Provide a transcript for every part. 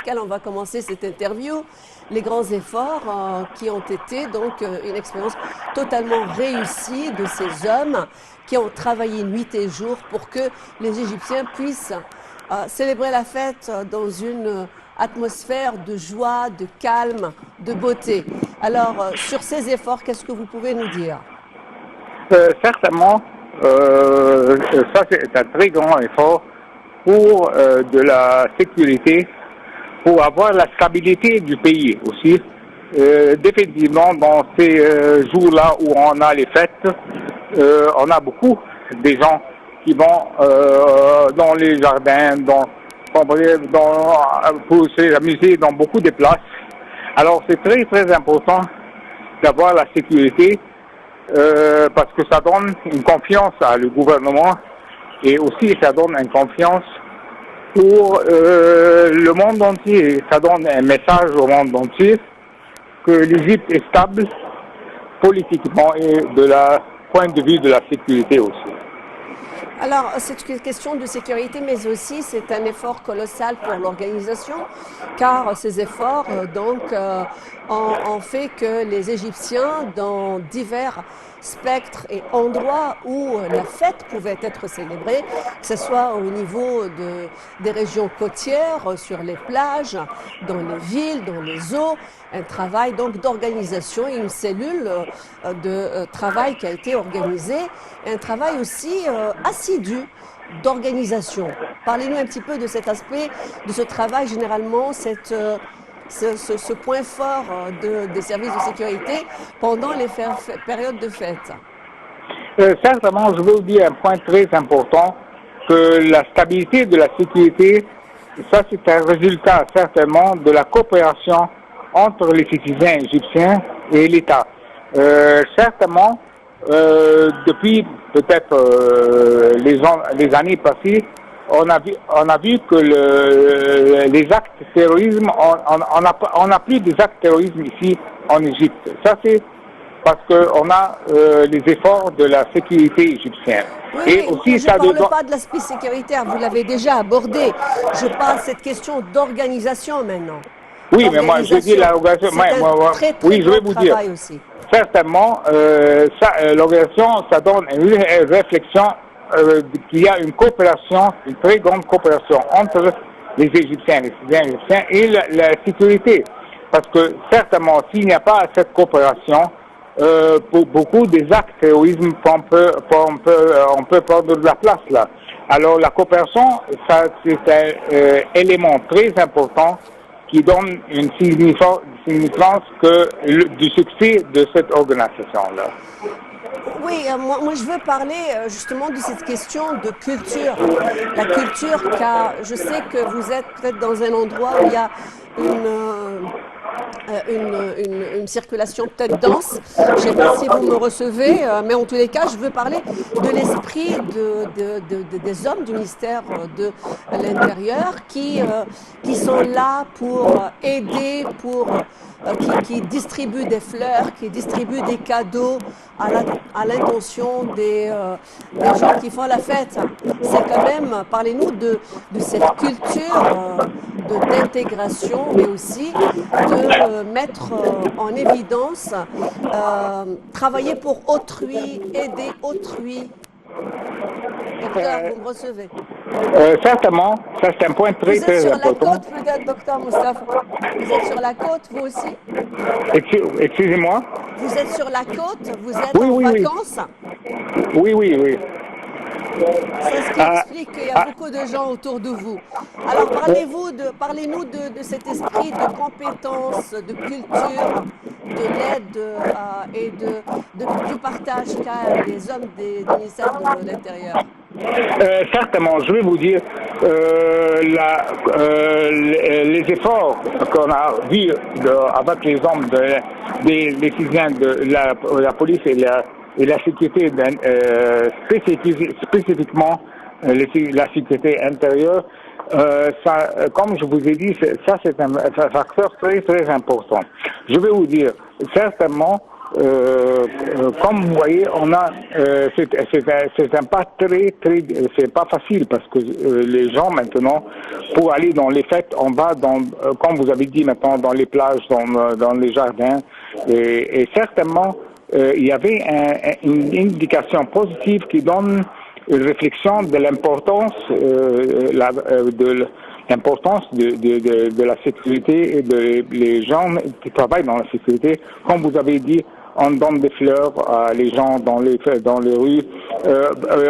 lesquels on va commencer cette interview, les grands efforts qui ont été donc une expérience totalement réussie de ces hommes qui ont travaillé nuit et jour pour que les Égyptiens puissent célébrer la fête dans une atmosphère de joie, de calme, de beauté. Alors, sur ces efforts, qu'est-ce que vous pouvez nous dire? Certainement, ça c'est un très grand effort pour de la sécurité, pour avoir la stabilité du pays aussi. Définitivement, dans ces jours-là où on a les fêtes, on a beaucoup de gens qui vont dans les jardins, pour s'amuser dans beaucoup de places. Alors c'est très très important d'avoir la sécurité parce que ça donne une confiance à le gouvernement et aussi ça donne une confiance pour le monde entier. Ça donne un message au monde entier que l'Égypte est stable politiquement et de la point de vue de la sécurité aussi. Alors, c'est une question de sécurité, mais aussi c'est un effort colossal pour l'organisation, car ces efforts ont fait que les Égyptiens, dans divers spectres et endroits où la fête pouvait être célébrée, que ce soit au niveau des régions côtières, sur les plages, dans les villes, dans les eaux, un travail donc d'organisation et une cellule de travail qui a été organisée, et un travail aussi assidu d'organisation. Parlez-nous un petit peu de cet aspect, de ce travail généralement, ce point fort des services de sécurité pendant les périodes de fête. Certainement, je veux vous dire un point très important, que la stabilité de la sécurité, ça c'est un résultat certainement de la coopération entre les citoyens égyptiens et l'État. Certainement, depuis peut-être les années passées, on a vu que les actes de terrorisme, on n'a plus des actes de terrorisme ici en Égypte. Ça c'est parce qu'on a les efforts de la sécurité égyptienne. Oui, et oui, aussi, je ne parle pas de l'aspect sécuritaire, vous l'avez déjà abordé. Je parle de cette question d'organisation maintenant. Oui, mais moi je dis l'organisation. Oui, je vais vous dire. Aussi. Certainement, l'organisation, ça donne une réflexion qu'il y a une coopération, une très grande coopération entre les Égyptiens, les citoyens égyptiens et la sécurité. Parce que certainement, s'il n'y a pas cette coopération, pour beaucoup des actes de terrorisme, on peut prendre de la place là. Alors la coopération, ça c'est un élément très important qui donne une significance du succès de cette organisation-là. Oui, moi je veux parler justement de cette question de culture. La culture, car je sais que vous êtes peut-être dans un endroit où il y a une circulation peut-être dense. Je ne sais pas si vous me recevez, mais en tous les cas, je veux parler de l'esprit des hommes du ministère de l'Intérieur qui sont là pour aider, qui distribuent des fleurs, qui distribuent des cadeaux à l'intention des gens qui font la fête. C'est quand même, parlez-nous de cette culture d'intégration, mais aussi de mettre en évidence, travailler pour autrui, aider autrui. Docteur, vous me recevez? Certainement, ça c'est un point très très important. Vous êtes sur la côte peut-être, docteur Moustapha? Vous êtes sur la côte, vous aussi? Excusez-moi? Vous êtes sur la côte? Vous êtes en vacances? Oui. C'est ce qui explique qu'il y a beaucoup de gens autour de vous. Alors parlez-nous de cet esprit de compétence, de culture, de l'aide et du partage qu'a les hommes du ministère de l'Intérieur. Certainement, je vais vous dire, les efforts qu'on a vus avec les hommes, des citoyens de la police et la sécurité, spécifiquement la sécurité intérieure, comme je vous ai dit, ça c'est un facteur très très important. Je vais vous dire, certainement, comme vous voyez, on a c'est un pas c'est pas facile parce que les gens maintenant, pour aller dans les fêtes, on va comme vous avez dit maintenant, dans les plages, dans les jardins, et certainement il y avait une indication positive qui donne une réflexion de l'importance l'importance de la sécurité et les gens qui travaillent dans la sécurité. Comme vous avez dit, on donne des fleurs à les gens dans les rues.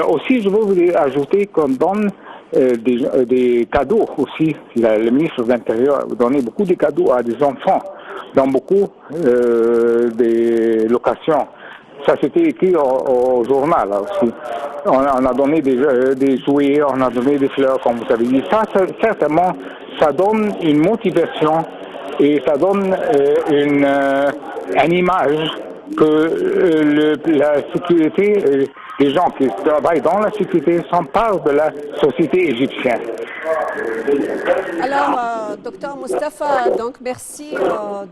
Aussi, je veux ajouter qu'on donne des cadeaux aussi. Le ministre de l'Intérieur a donné beaucoup de cadeaux à des enfants dans beaucoup des locations. Ça s'était écrit au journal là, aussi. On a donné des jouets, on a donné des fleurs, comme vous avez dit. Ça certainement, ça donne une motivation et ça donne une image que la sécurité, les gens qui travaillent dans la sécurité sont part de la société égyptienne. Alors, docteur Moustapha, donc merci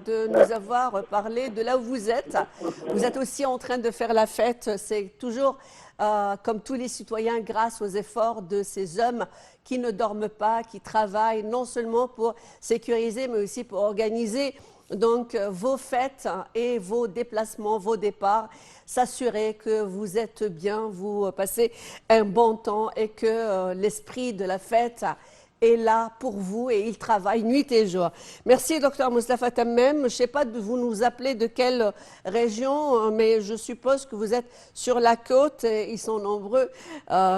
de nous avoir parlé de là où vous êtes. Vous êtes aussi en train de faire la fête. C'est toujours, comme tous les citoyens, grâce aux efforts de ces hommes qui ne dorment pas, qui travaillent non seulement pour sécuriser, mais aussi pour organiser donc vos fêtes et vos déplacements, vos départs, s'assurer que vous êtes bien, vous passez un bon temps et que l'esprit de la fête est là pour vous et il travaille nuit et jour. Merci, docteur Moustapha Tammem. Je ne sais pas, vous nous appelez de quelle région, mais je suppose que vous êtes sur la côte. Et ils sont nombreux,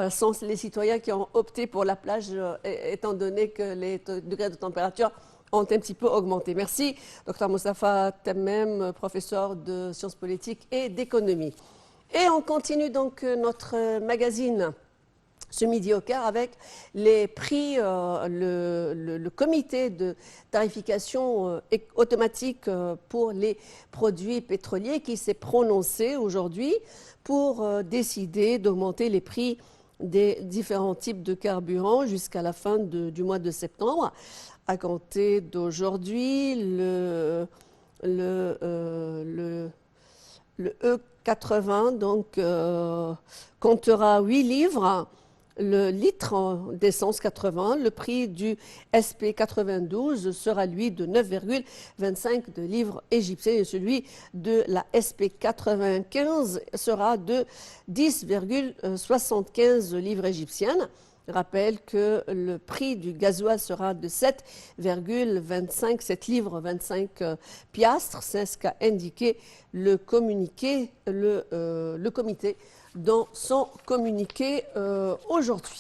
sont les citoyens qui ont opté pour la plage, étant donné que les degrés de température ont un petit peu augmenté. Merci, docteur Moustapha Tammem, professeur de sciences politiques et d'économie. Et on continue donc notre magazine ce midi au Caire avec les prix, le comité de tarification automatique pour les produits pétroliers qui s'est prononcé aujourd'hui pour décider d'augmenter les prix des différents types de carburants jusqu'à la fin du mois de septembre. À compter d'aujourd'hui, le E80 donc, comptera 8 livres. Le litre d'essence 80, le prix du SP92 sera lui de 9,25 de livres égyptiens et celui de la SP95 sera de 10,75 livres égyptiennes. Je rappelle que le prix du gasoil sera de 7,25, 7 livres 25 piastres. C'est ce qu'a indiqué le comité dans son communiqué aujourd'hui.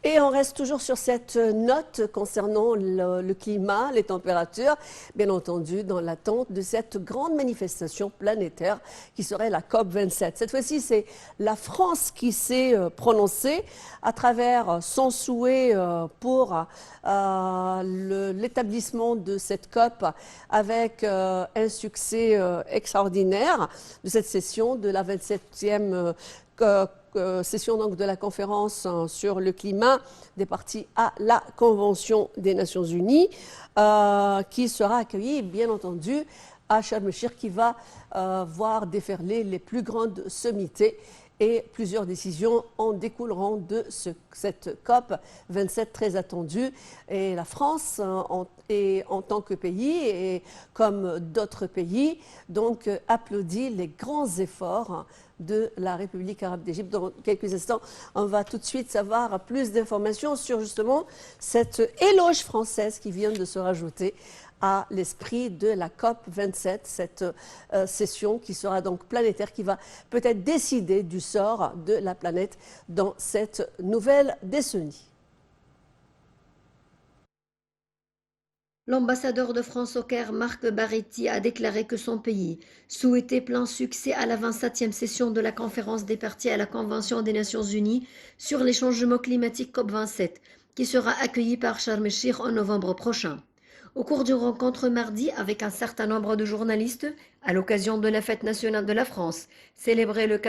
Et on reste toujours sur cette note concernant le climat, les températures, bien entendu dans l'attente de cette grande manifestation planétaire qui serait la COP27. Cette fois-ci, c'est la France qui s'est prononcée à travers son souhait pour l'établissement de cette COP avec un succès extraordinaire de cette session de la 27e session donc de la conférence sur le climat des parties à la Convention des Nations Unies qui sera accueillie bien entendu à Sharm el-Sheikh qui va voir déferler les plus grandes sommités et plusieurs décisions en découleront de cette COP 27 très attendue. Et la France, en tant que pays et comme d'autres pays, donc applaudit les grands efforts de la République arabe d'Égypte. Dans quelques instants, on va tout de suite savoir plus d'informations sur justement cette éloge française qui vient de se rajouter à l'esprit de la COP 27, cette session qui sera donc planétaire, qui va peut-être décider du sort de la planète dans cette nouvelle décennie. L'ambassadeur de France au Caire, Marc Baretti, a déclaré que son pays souhaitait plein succès à la 27e session de la conférence des parties à la Convention des Nations Unies sur les changements climatiques COP27, qui sera accueilli par Sharm el-Sheikh en novembre prochain. Au cours d'une rencontre mardi avec un certain nombre de journalistes, à l'occasion de la fête nationale de la France, célébrée le 14